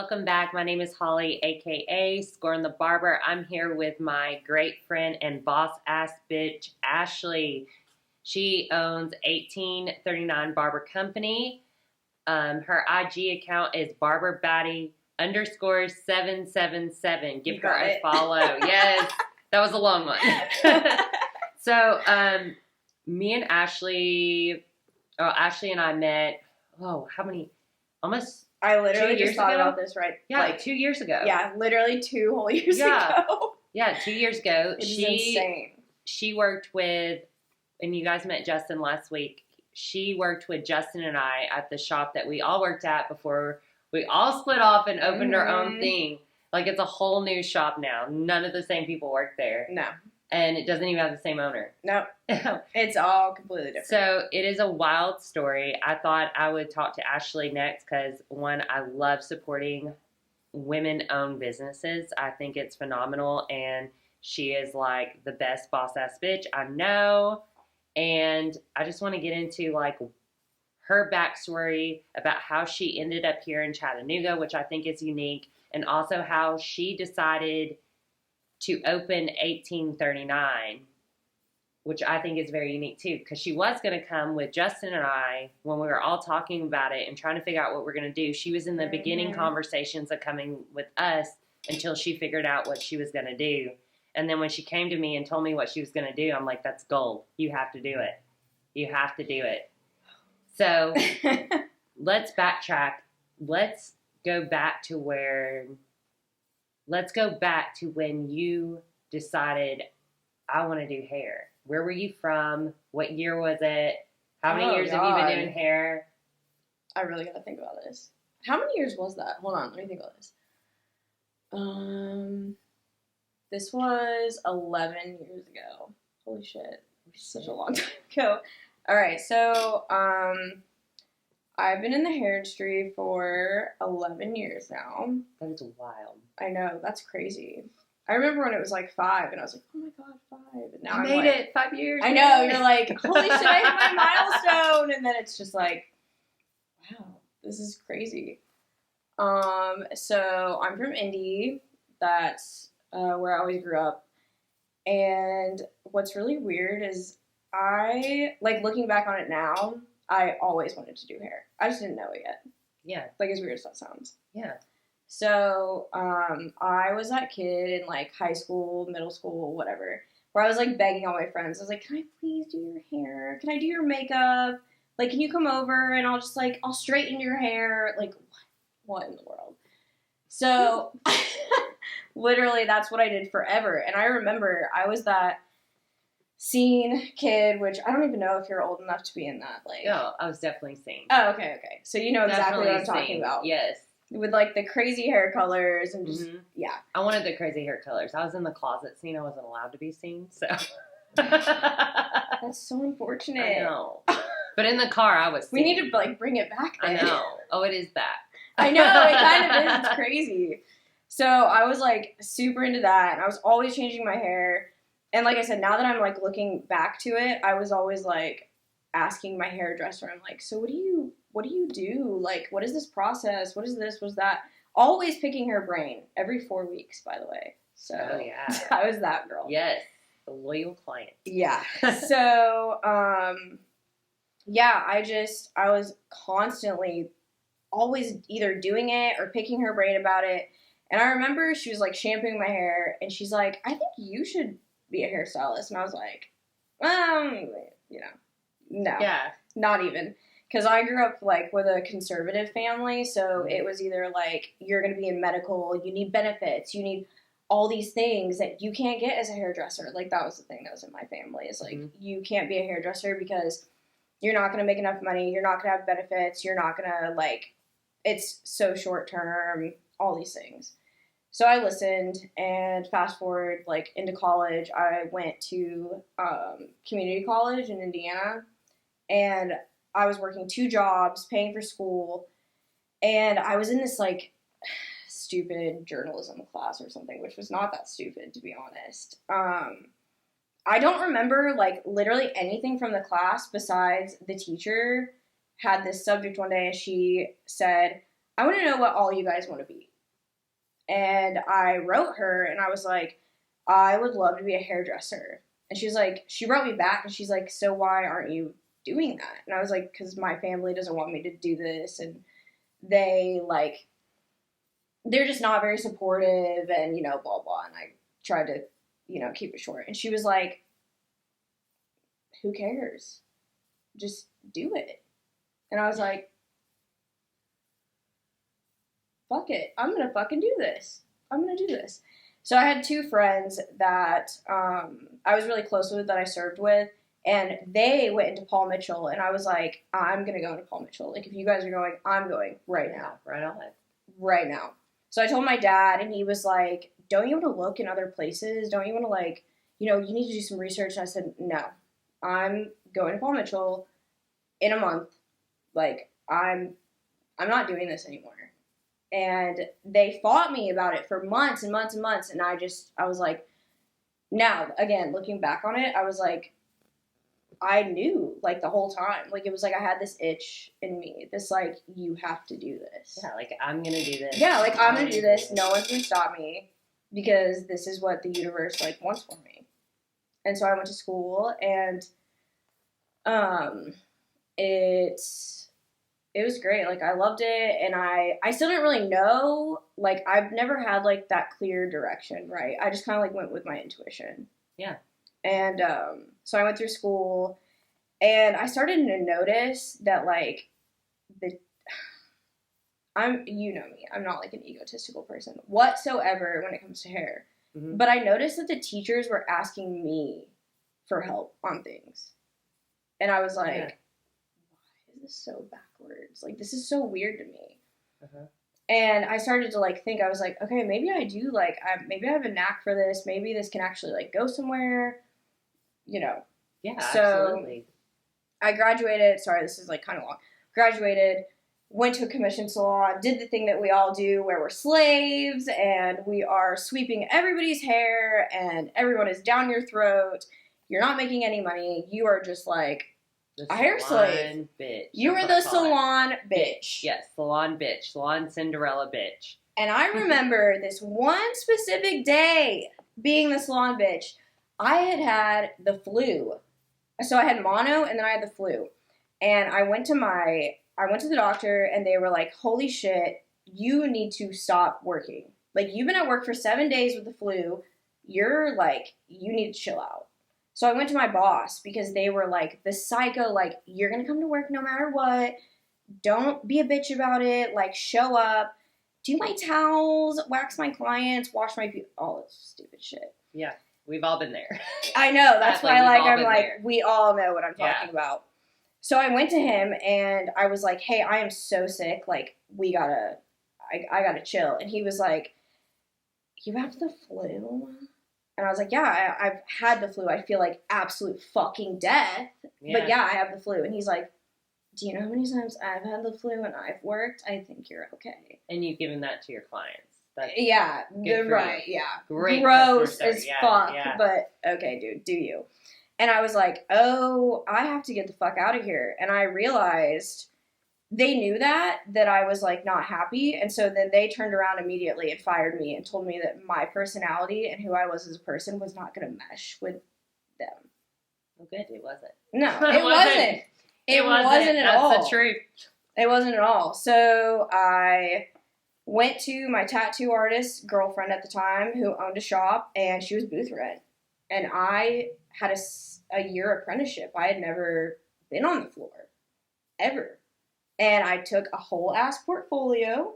welcome back. My name is Holly, aka Scorn the Barber. I'm here with my great friend and boss ass bitch, Ashley. She owns 1839 Barber Company. Her IG account is Barber Baddie _777. Give her a follow. Yes, that was a long one. So, me and Ashley and I met, I literally just thought about this, right? Yeah, like 2 years ago. Yeah, literally 2 whole years ago. Yeah, 2 years ago. It's insane. She worked with, and you guys met Justin last week. She worked with Justin and I at the shop that we all worked at before we all split off and opened our own thing. Like, it's a whole new shop now. None of the same people work there. No. And it doesn't even have the same owner. Nope. It's all completely different. So it is a wild story. I thought I would talk to Ashley next because, one, I love supporting women-owned businesses. I think it's phenomenal, and she is like the best boss-ass bitch I know. And I just want to get into like her backstory about how she ended up here in Chattanooga, which I think is unique, and also how she decided to open 1839, which I think is very unique too, because she was going to come with Justin and I when we were all talking about it and trying to figure out what we're going to do. She was in the beginning conversations of coming with us until she figured out what she was going to do. And then when she came to me and told me what she was going to do, I'm like, that's gold. You have to do it. You have to do it. So let's backtrack. Let's go back to when you decided, I want to do hair. Where were you from? What year was it? How many years have you been doing hair? I really got to think about this. How many years was that? Hold on, let me think about this. This was 11 years ago. Holy shit. Such a long time ago. All right, so I've been in the hair industry for 11 years now. That is wild. I know, that's crazy. I remember when it was like 5, and I was like, oh my god, 5. And now I made it 5 years. I know, you're like, holy shit, I hit my milestone. And then it's just like, wow, this is crazy. So I'm from Indy. That's where I always grew up. And what's really weird is looking back on it now, I always wanted to do hair. I just didn't know it yet. Yeah. Like, as weird as that sounds. Yeah. So, I was that kid in, like, high school, middle school, whatever, where I was, like, begging all my friends. I was like, can I please do your hair? Can I do your makeup? Like, can you come over and I'll straighten your hair? Like, what in the world? So, literally, that's what I did forever. And I remember I was that scene kid, which I don't even know if you're old enough to be in that. Like, no, I was definitely seen. Oh, okay. So you know exactly what I'm talking about. Yes. With, like, the crazy hair colors and just, yeah. I wanted the crazy hair colors. I was in the closet scene. I wasn't allowed to be seen, so. That's so unfortunate. I know. But in the car, I was seen. We need to, like, bring it back then. I know. Oh, it is back. I know. It kind of is. It's crazy. So I was, like, super into that. And I was always changing my hair. And like I said, now that I'm, like, looking back to it, I was always, like, asking my hairdresser, I'm like, so what do you do? Like, what is this process? What is this? What is that? Always picking her brain every 4 weeks, by the way. So oh, yeah. I was that girl. Yes. A loyal client. Yeah. So, yeah, I was constantly always either doing it or picking her brain about it. And I remember she was, like, shampooing my hair, and she's like, I think you should be a hairstylist. And I was like, no. Yeah. Not even. Because I grew up, like, with a conservative family, so it was either, like, you're going to be in medical, you need benefits, you need all these things that you can't get as a hairdresser. Like, that was the thing that was in my family, is, like, you can't be a hairdresser because you're not going to make enough money, you're not going to have benefits, you're not going to, like, it's so short term, all these things. So I listened, and fast forward, like, into college, I went to community college in Indiana, and I was working 2 jobs, paying for school, and I was in this, like, stupid journalism class or something, which was not that stupid, to be honest. I don't remember, like, literally anything from the class besides the teacher had this subject one day, and she said, I want to know what all you guys want to be. And I wrote her, and I was like, I would love to be a hairdresser. And she's like, she wrote me back, and she's like, so why aren't you doing that? And I was like, because my family doesn't want me to do this, and they, like, they're just not very supportive, and, you know, blah, blah. And I tried to, you know, keep it short. And she was like, who cares? Just do it. And I was like, fuck it. I'm going to fucking do this. I'm going to do this. So I had two friends that I was really close with that I served with, and they went into Paul Mitchell, and I was like, I'm going to go into Paul Mitchell. Like, if you guys are going, I'm going right now. Right on. Right now. So I told my dad, and he was like, don't you want to look in other places? Don't you want to, like, you know, you need to do some research? And I said, no. I'm going to Paul Mitchell in a month. Like, I'm not doing this anymore. And they fought me about it for months and months and months. And I was like, now, again, looking back on it, I was like, I knew, like, the whole time. Like, it was like I had this itch in me. This, like, you have to do this. Yeah, like, I'm going to do this. Yeah, like, I'm going to do this. No one's going to stop me because this is what the universe, like, wants for me. And so I went to school, and it was great. Like, I loved it, and I still didn't really know. Like, I've never had, like, that clear direction, right? I just kind of, like, went with my intuition. Yeah. And so I went through school, and I started to notice that, like, you know me, I'm not, like, an egotistical person whatsoever when it comes to hair. Mm-hmm. But I noticed that the teachers were asking me for help on things. And I was like, why is this so backwards? Like, this is so weird to me. Uh-huh. And I started to, like, think, I was like, okay, maybe I do, like, maybe I have a knack for this. Maybe this can actually, like, go somewhere, you know. Yeah, so absolutely. I graduated. Sorry, this is, like, kind of long. Graduated, went to a commission salon, did the thing that we all do where we're slaves, and we are sweeping everybody's hair, and everyone is down your throat. You're not making any money. You are just, like, a hair slave. Bitch. You are the salon bitch. Yes, salon bitch. Salon Cinderella bitch. And I remember this one specific day being the salon bitch. I had the flu. So I had mono, and then I had the flu. And I went to the doctor, and they were like, holy shit, you need to stop working. Like, you've been at work for 7 days with the flu. You're, like, you need to chill out. So I went to my boss because they were like, the psycho, like, you're going to come to work no matter what. Don't be a bitch about it. Like, show up. Do my towels. Wax my clients. Wash my all this stupid shit. Yeah, we've all been there. I know. That's why, like, I'm like, there. We all know what I'm talking about. So I went to him, and I was like, hey, I am so sick. Like, I gotta chill. And he was like, you have the flu? And I was like, yeah, I've had the flu. I feel like absolute fucking death. Yeah. But yeah, I have the flu. And he's like, do you know how many times I've had the flu and I've worked? I think you're okay. And you've given that to your clients. That's yeah, right, yeah. Great. Gross as fuck. Yeah. But okay, dude, do you? And I was like, oh, I have to get the fuck out of here. And I realized they knew that I was, like, not happy. And so then they turned around immediately and fired me and told me that my personality and who I was as a person was not going to mesh with them. Well, good. It wasn't. No, it wasn't. It wasn't at all. That's the truth. It wasn't at all. So I went to my tattoo artist girlfriend at the time who owned a shop, and she was booth rent. And I had a year apprenticeship. I had never been on the floor, ever. And I took a whole ass portfolio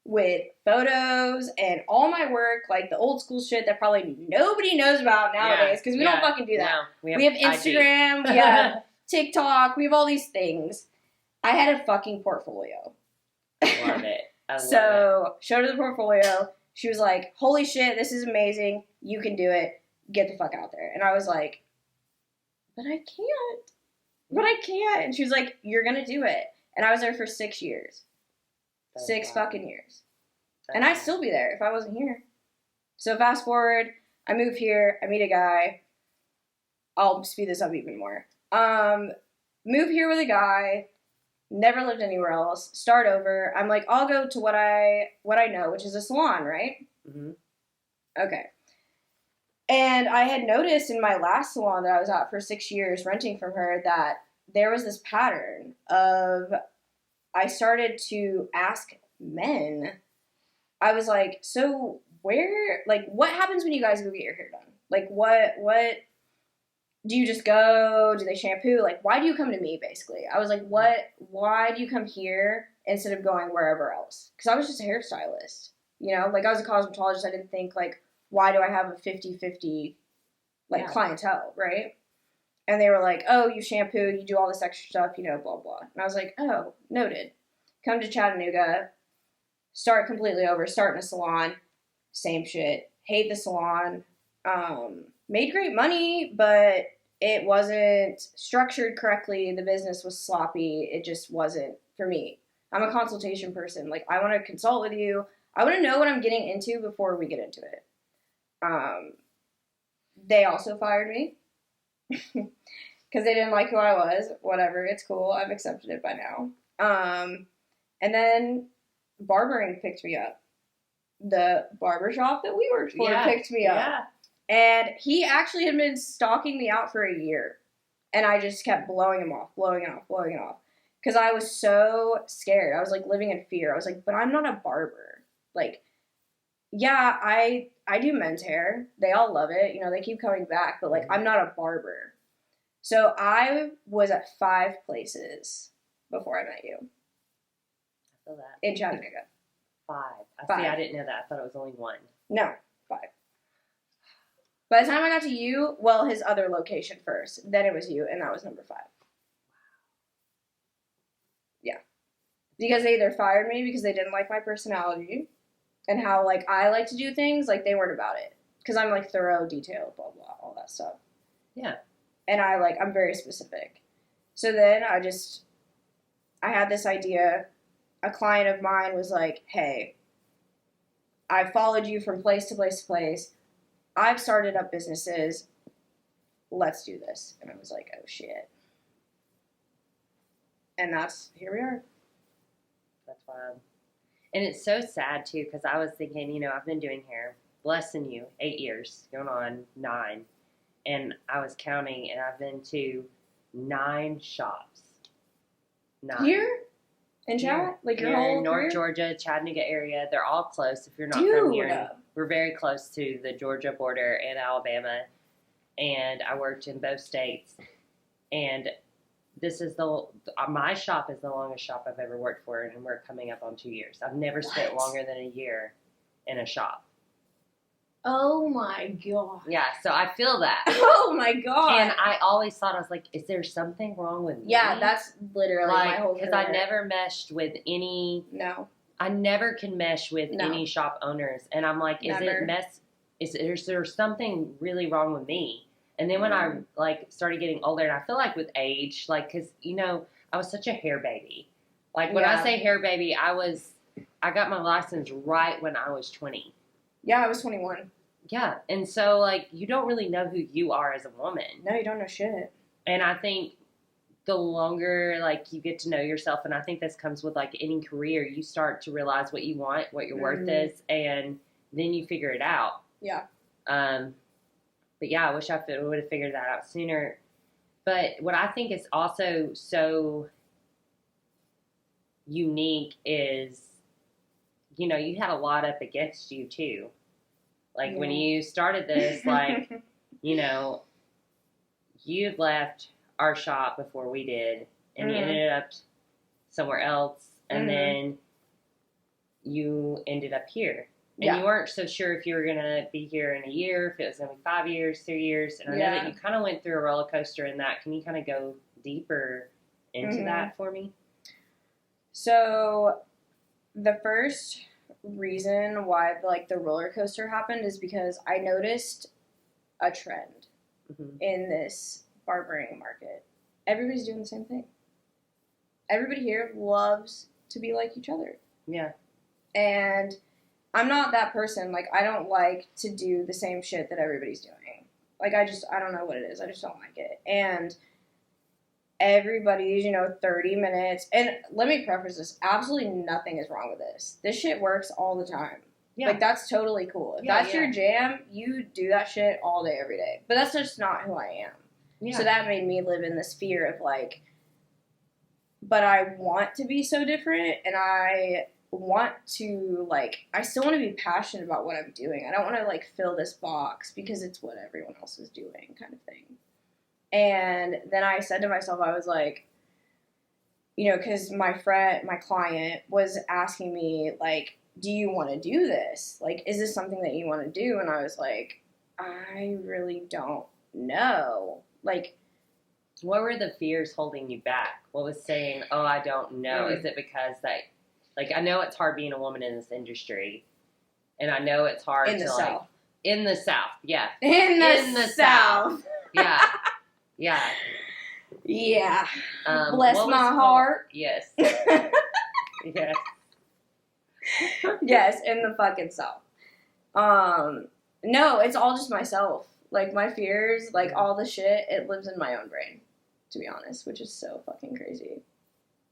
with photos and all my work, like the old school shit that probably nobody knows about nowadays because we don't fucking do that. No, we have Instagram, we have TikTok, we have all these things. I had a fucking portfolio. Love it. I love so, showed her the portfolio. She was like, holy shit, this is amazing. You can do it. Get the fuck out there. And I was like, but I can't. But I can't. And she was like, you're going to do it. And I was there for 6 years. That's 6 wild. fucking years. And I'd still be there if I wasn't here. So fast forward, I move here, I meet a guy. I'll speed this up even more. Move here with a guy, never lived anywhere else, start over. I'm like, I'll go to what I know, which is a salon, right? Mm-hmm. Okay. And I had noticed in my last salon that I was at for 6 years renting from her that there was this pattern of I started to ask men. I was like, so where, like, what happens when you guys go get your hair done? Like, what do you just go? Do they shampoo? Like, why do you come to me, basically? I was like, why do you come here instead of going wherever else? Because I was just a hairstylist, you know? Like, I was a cosmetologist. I didn't think, like, why do I have a 50-50, like, clientele, right? And they were like, oh, you shampoo, you do all this extra stuff, you know, blah, blah. And I was like, oh, noted. Come to Chattanooga, start completely over, start in a salon, same shit. Hate the salon. Made great money, but it wasn't structured correctly. The business was sloppy. It just wasn't for me. I'm a consultation person. Like, I want to consult with you. I want to know what I'm getting into before we get into it. They also fired me because they didn't like who I was. Whatever, it's cool. I've accepted it by now. And then barbering picked me up. The barbershop that we worked for picked me up. Yeah. And he actually had been stalking me out for a year. And I just kept blowing him off. Because I was so scared. I was, like, living in fear. I was like, but I'm not a barber. Like, yeah, I do men's hair. They all love it. You know, they keep coming back. But, like, I'm not a barber. So I was at 5 places before I met you. I feel that. In Chattanooga. 5. 5. See, I didn't know that. I thought it was only 1. No, 5. By the time I got to you, well, his other location first. Then it was you, and that was number 5. Yeah. Because they either fired me because they didn't like my personality and how, like, I like to do things, like, they weren't about it. Because I'm, like, thorough, detailed, blah, blah, all that stuff. Yeah. And I'm very specific. So then I had this idea. A client of mine was like, hey, I followed you from place to place to place. I've started up businesses. Let's do this. And I was like, oh, shit. And here we are. That's wild. And it's so sad, too, because I was thinking, you know, I've been doing hair less than you, 8 years, going on 9. And I was counting, and I've been to 9 shops. 9. Here? In Chat? Like your whole in North career? Georgia, Chattanooga area. They're all close if you're not Dude. from here. We're very close to the Georgia border and Alabama. And I worked in both states. And this is my shop is the longest shop I've ever worked for, and we're coming up on 2 years. I've never spent longer than a year in a shop. Oh my god. Yeah, so I feel that. Oh my god. And I always thought, I was like, is there something wrong with me? Yeah, that's literally my whole career. Because I never meshed with any. No. I never can mesh with any shop owners. And I'm like, is there something really wrong with me? And then when I, like, started getting older, and I feel like with age, like, because, you know, I was such a hair baby. Like, when I say hair baby, I got my license right when I was 20. Yeah, I was 21. Yeah, and so, like, you don't really know who you are as a woman. No, you don't know shit. And I think the longer, like, you get to know yourself, and I think this comes with, like, any career, you start to realize what you want, what your worth is, and then you figure it out. Yeah. But, yeah, I wish I would have figured that out sooner. But what I think is also so unique is, you know, you had a lot up against you, too. Like, when you started this, like, you know, you'd left our shop before we did, and you ended up somewhere else, and then you ended up here. And you weren't so sure if you were going to be here in a year, if it was going to be 5 years, 3 years. And I know that you kind of went through a roller coaster in that. Can you kind of go deeper into that for me? So, the first reason why, like, the roller coaster happened is because I noticed a trend in this barbering market. Everybody's doing the same thing. Everybody here loves to be like each other. Yeah. And I'm not that person. Like, I don't like to do the same shit that everybody's doing. Like, I don't know what it is. I just don't like it. And everybody's, 30 minutes. And let me preface this. Absolutely nothing is wrong with this. This shit works all the time. Yeah. Like, that's totally cool. If that's your jam, you do that shit all day, every day. But that's just not who I am. Yeah. So that made me live in this fear of, like, but I want to be so different, and I want to, like, I still want to be passionate about what I'm doing. I don't want to, like, fill this box because it's what everyone else is doing, kind of thing. And then I said to myself, I was like, you know, because my client was asking me, like, do you want to do this? Like, is this something that you want to do? And I was like, I really don't know. Like, what were the fears holding you back? What was saying, oh, I don't know? Is it because that, like, I know it's hard being a woman in this industry, and I know it's hard in the South. In the South, yeah. In the South. Yeah. Yeah. Yeah. Bless my heart. Yes. Yes. Yes, in the fucking South. No, it's all just myself. Like, my fears, like, all the shit, it lives in my own brain, to be honest, which is so fucking crazy.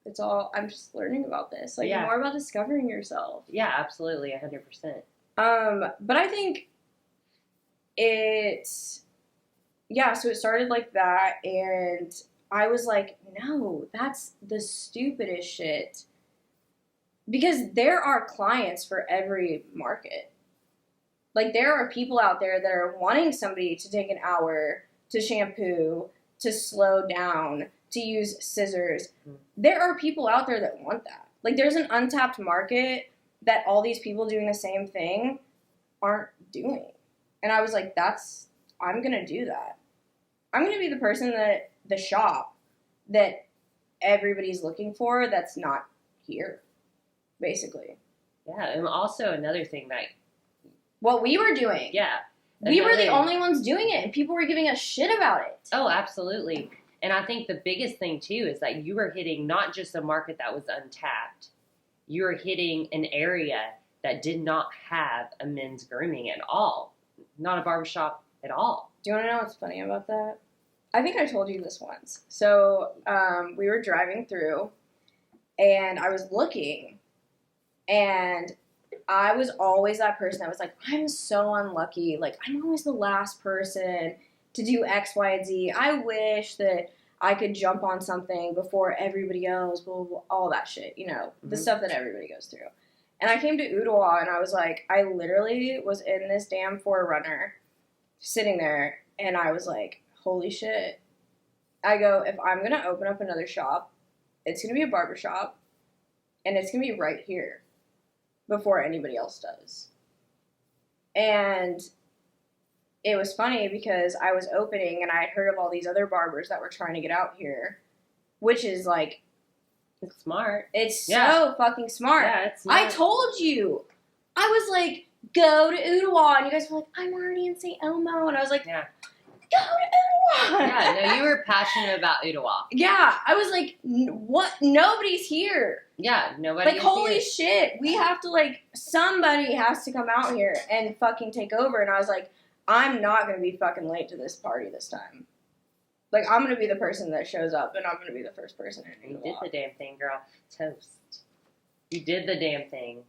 It's all, I'm just learning about this. Like, more about discovering yourself. Yeah, absolutely, 100%. But I think it's, yeah, so it started like that, and I was like, no, that's the stupidest shit. Because there are clients for every market. Like, there are people out there that are wanting somebody to take an hour to shampoo, to slow down, to use scissors. There are people out there that want that. Like, there's an untapped market that all these people doing the same thing aren't doing. And I was like, I'm going to do that. I'm going to be the person that, the shop that everybody's looking for that's not here, basically. Yeah, and also another thing that... what we were doing. Yeah. We were the only ones doing it, and people were giving us shit about it. Oh, absolutely. And I think the biggest thing, too, is that you were hitting not just a market that was untapped. You were hitting an area that did not have a men's grooming at all. Not a barbershop at all. Do you want to know what's funny about that? I think I told you this once. So we were driving through, and I was looking, and I was always that person that was like, I'm so unlucky. Like, I'm always the last person to do X, Y, and Z. I wish that I could jump on something before everybody else, blah, blah, blah, all that shit, you know, the stuff that everybody goes through. And I came to Ottawa, and I was like, I literally was in this damn 4Runner sitting there, and I was like, holy shit. I go, if I'm going to open up another shop, it's going to be a barber shop, and it's going to be right here before anybody else does. And it was funny because I was opening, and I had heard of all these other barbers that were trying to get out here, which is like, it's smart. It's so fucking smart. Yeah, it's smart. I told you. I was like, go to Ottawa. And you guys were like, I'm already in St. Elmo. And I was like, go to Ottawa. Yeah, no, you were passionate about Ottawa. Yeah. I was like, what? Nobody's here. Yeah, nobody. Like, holy shit. We have to, like, somebody has to come out here and fucking take over. And I was like, I'm not going to be fucking late to this party this time. Like, I'm going to be the person that shows up, and I'm going to be the first person in You did the damn thing, girl. Toast. You did the damn thing.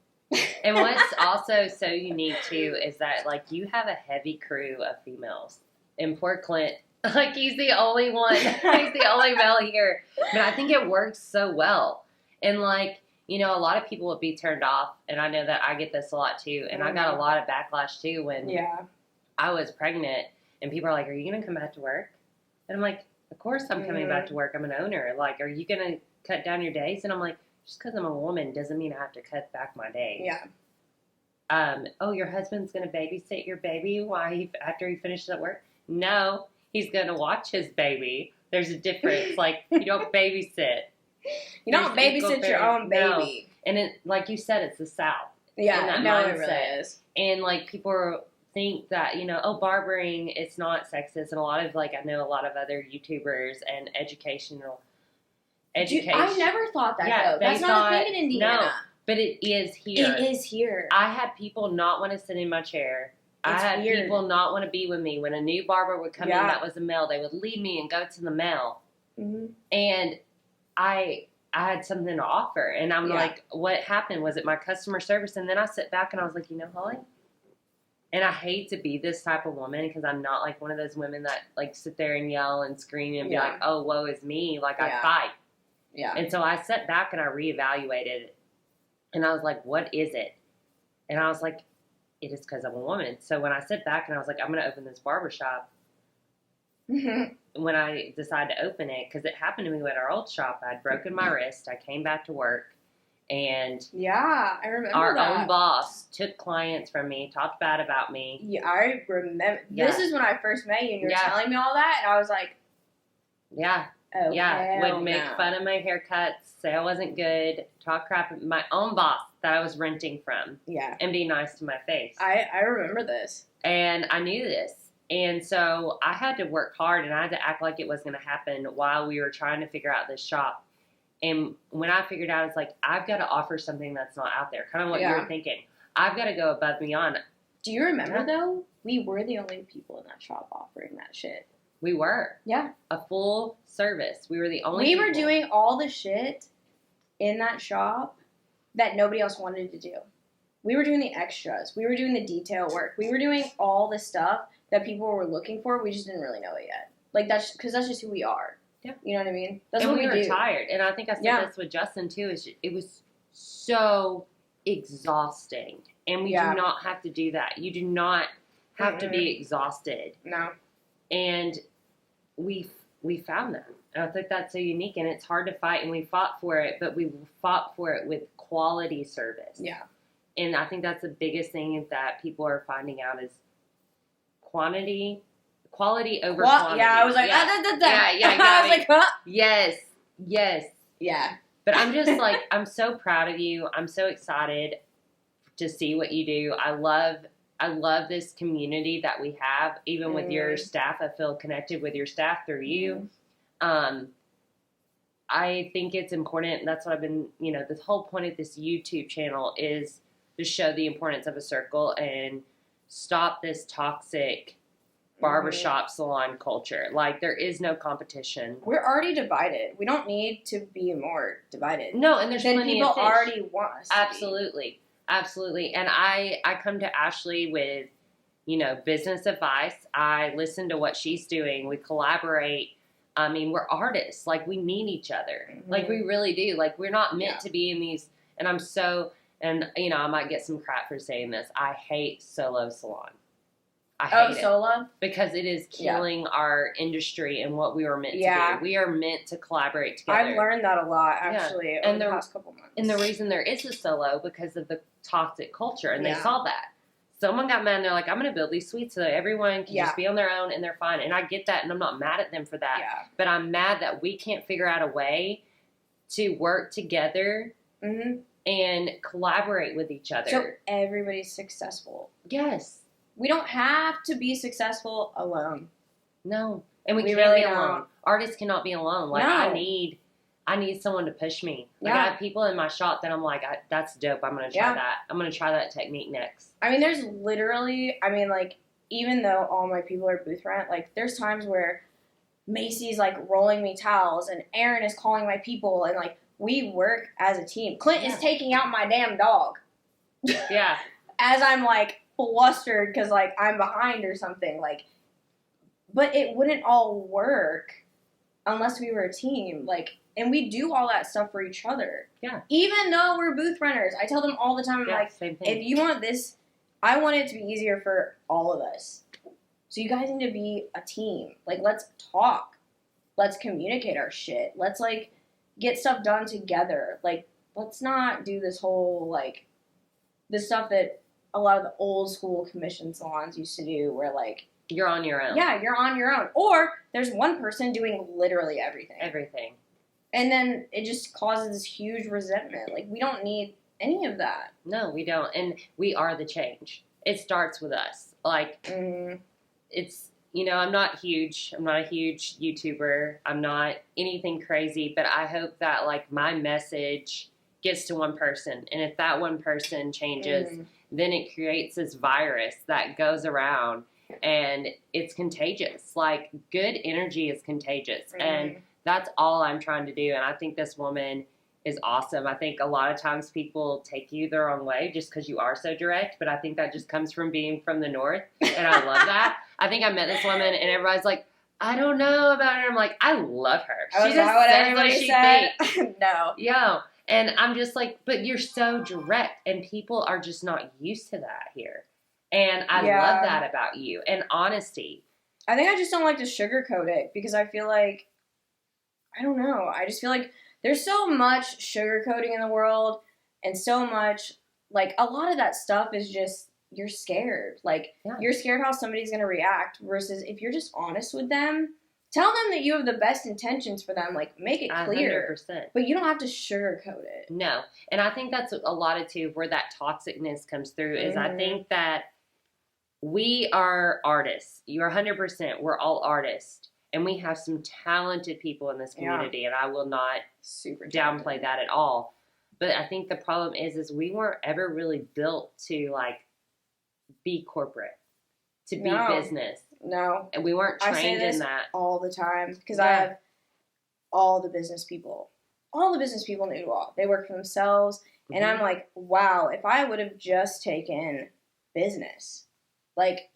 And what's also so unique, too, is that, like, you have a heavy crew of females. And poor Clint, like, he's the only one. He's the only male here. But I think it works so well. And, like, you know, a lot of people would be turned off, and I know that I get this a lot, too. And I got a lot of backlash, too, when I was pregnant, and people are like, are you going to come back to work? And I'm like, of course I'm coming back to work. I'm an owner. Like, are you going to cut down your days? And I'm like, just because I'm a woman doesn't mean I have to cut back my days. Yeah. Oh, your husband's going to babysit your baby after he finishes at work? No, he's going to watch his baby. There's a difference. Like, you don't babysit. You don't babysit your own baby. No. And it, like you said, it's the South. Yeah, no, it really is. And, like, people think that, you know, barbering, it's not sexist. And a lot of, like, I know a lot of other YouTubers and education. I never thought that, though. That's not a thing in Indiana. No, but it is here. It is here. I had people not want to sit in my chair. I had people not want to be with me. When a new barber would come in that was a male, they would leave me and go to the male. Mm-hmm. And I I had something to offer. And I'm Yeah. like, what happened? Was it my customer service? And then I sit back and I was like, you know, Holly, and I hate to be this type of woman because I'm not like one of those women that like sit there and yell and scream and be Yeah. like, oh, woe is me. Like I Yeah. fight. Yeah. And so I sat back and I reevaluated and I was like, what is it? And I was like, it is because I'm a woman. So when I sit back and I was like, I'm going to open this barbershop, when I decided to open it, because it happened to me at our old shop, I'd broken my wrist. I came back to work, and Yeah, I remember our that. own boss took clients from me, talked bad about me. Yeah, I remember. Yeah. This is when I first met you, and you were Yeah. telling me all that, and I was like, Yeah, oh, yeah. hell Would make no. fun of my haircuts, say I wasn't good, talk crap at my own boss that I was renting from, Yeah, and be nice to my face. I remember this. And I knew this. And so I had to work hard and I had to act like it was going to happen while we were trying to figure out this shop. And when I figured out, it's like, I've got to offer something that's not out there. Kind of what you Yeah. were thinking. I've got to go above and beyond. Do you remember, Yeah. though? We were the only people in that shop offering that shit. We were. Yeah. A full service. We were the only We were people. doing all the shit in that shop that nobody else wanted to do. We were doing the extras. We were doing the detail work. We were doing all the stuff that people were looking for. We just didn't really know it yet. Like, that's because that's just who we are. Yeah. You know what I mean? That's and what we were do. tired. And I think I said Yeah. this with Justin, too. It was so exhausting. And we Yeah. do not have to do that. You do not have to be exhausted. No. And we found that. And I think that's so unique, and it's hard to fight, and we fought for it, but we fought for it with quality service. Yeah. And I think that's the biggest thing that people are finding out is quality over quantity. Yeah, I was like, yeah. Yeah, you I got was me. like, huh? Yes. Yeah. But I'm just like, I'm so proud of you. I'm so excited to see what you do. I love this community that we have, even with your staff. I feel connected with your staff through you. I think it's important. That's what I've been, the whole point of this YouTube channel is to show the importance of a circle and stop this toxic barbershop salon culture. Like, there is no competition. We're already divided. We don't need to be more divided. No, and there's Then plenty people of fish. already want us to be. Absolutely. And I come to Ashley with, business advice. I listen to what she's doing. We collaborate. I mean, we're artists. Like, we need each other. Like, we really do. Like, we're not meant to be in these. And I might get some crap for saying this. I hate solo salon. I hate it. Solo? Because it is killing our industry and what we were meant to do. We are meant to collaborate together. I've learned that a lot, actually, over the past couple months. And the reason there is a solo because of the toxic culture, and they Yeah. saw that. Someone got mad and they're like, I'm going to build these suites so that everyone can just be on their own and they're fine. And I get that, and I'm not mad at them for that. Yeah. But I'm mad that we can't figure out a way to work together and collaborate with each other. So everybody's successful. Yes. We don't have to be successful alone. No. And we can't really be alone. don't. Artists cannot be alone. Like, No. I need someone to push me. Like, I have people in my shop that I'm like, that's dope. I'm going to try that. I'm going to try that technique next. I mean, there's literally, even though all my people are booth rent, like, there's times where Macy's, like, rolling me towels, and Aaron is calling my people, and, like, we work as a team. Clint is taking out my damn dog. Yeah. As I'm, like, flustered because, like, I'm behind or something. Like, but it wouldn't all work unless we were a team. Like, and we do all that stuff for each other. Yeah. Even though we're booth renters. I tell them all the time, I'm like, same thing. if you want this, I want it to be easier for all of us. So you guys need to be a team. Like, let's talk. Let's communicate our shit. Let's, like, get stuff done together. Like, let's not do this whole, like, the stuff that a lot of the old school commission salons used to do where, like, you're on your own. Yeah, you're on your own. Or there's one person doing literally everything. Everything. And then it just causes this huge resentment. Like, we don't need any of that. No, we don't. And we are the change. It starts with us. Like, it's, I'm not huge. I'm not a huge YouTuber. I'm not anything crazy. But I hope that, like, my message gets to one person. And if that one person changes, then it creates this virus that goes around. And it's contagious. Like, good energy is contagious. And that's all I'm trying to do. And I think this woman is awesome. I think a lot of times people take you the wrong way just because you are so direct, but I think that just comes from being from the North, and I love that. I think I met this woman, and everybody's like, I don't know about her. I'm like, I love her. She just says what she thinks. No. Yeah. And I'm just like, but you're so direct, and people are just not used to that here. And I love that about you, and honesty. I think I just don't like to sugarcoat it because I feel like, I don't know. I just feel like there's so much sugarcoating in the world, and so much, like, a lot of that stuff is just, you're scared. Like, you're scared how somebody's going to react, versus if you're just honest with them, tell them that you have the best intentions for them. Like, make it clear. 100%. But you don't have to sugarcoat it. No. And I think that's a lot of, too, where that toxicness comes through is I think that we are artists. You're 100%. We're all artists. And we have some talented people in this community, and I will not downplay that at all. But I think the problem is we weren't ever really built to, like, be corporate, to be business. No. And we weren't trained in that. All the time. Because I have all the business people. All the business people in Ottawa. They work for themselves. And I'm like, wow, if I would have just taken business. Like,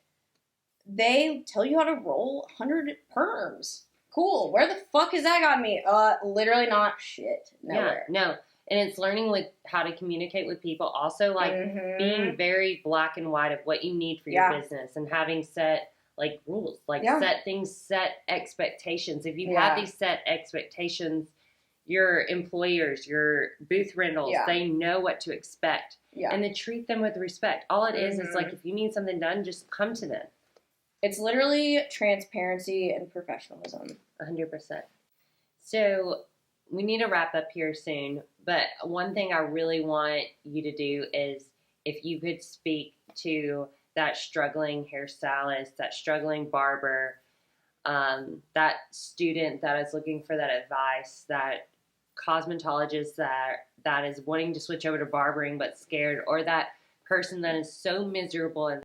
they tell you how to roll 100 perms. Cool. Where the fuck has that got me? Literally not shit. Nowhere. Yeah, no. And it's learning with how to communicate with people. Also, like, being very black and white of what you need for your business, and having set, like, rules. Like, set expectations. If you have these set expectations, your employers, your booth rentals, they know what to expect. Yeah. And then treat them with respect. All it is like, if you need something done, just come to them. It's literally transparency and professionalism. 100%. So we need to wrap up here soon. But one thing I really want you to do is, if you could speak to that struggling hairstylist, that struggling barber, that student that is looking for that advice, that cosmetologist that is wanting to switch over to barbering but scared, or that person that is so miserable and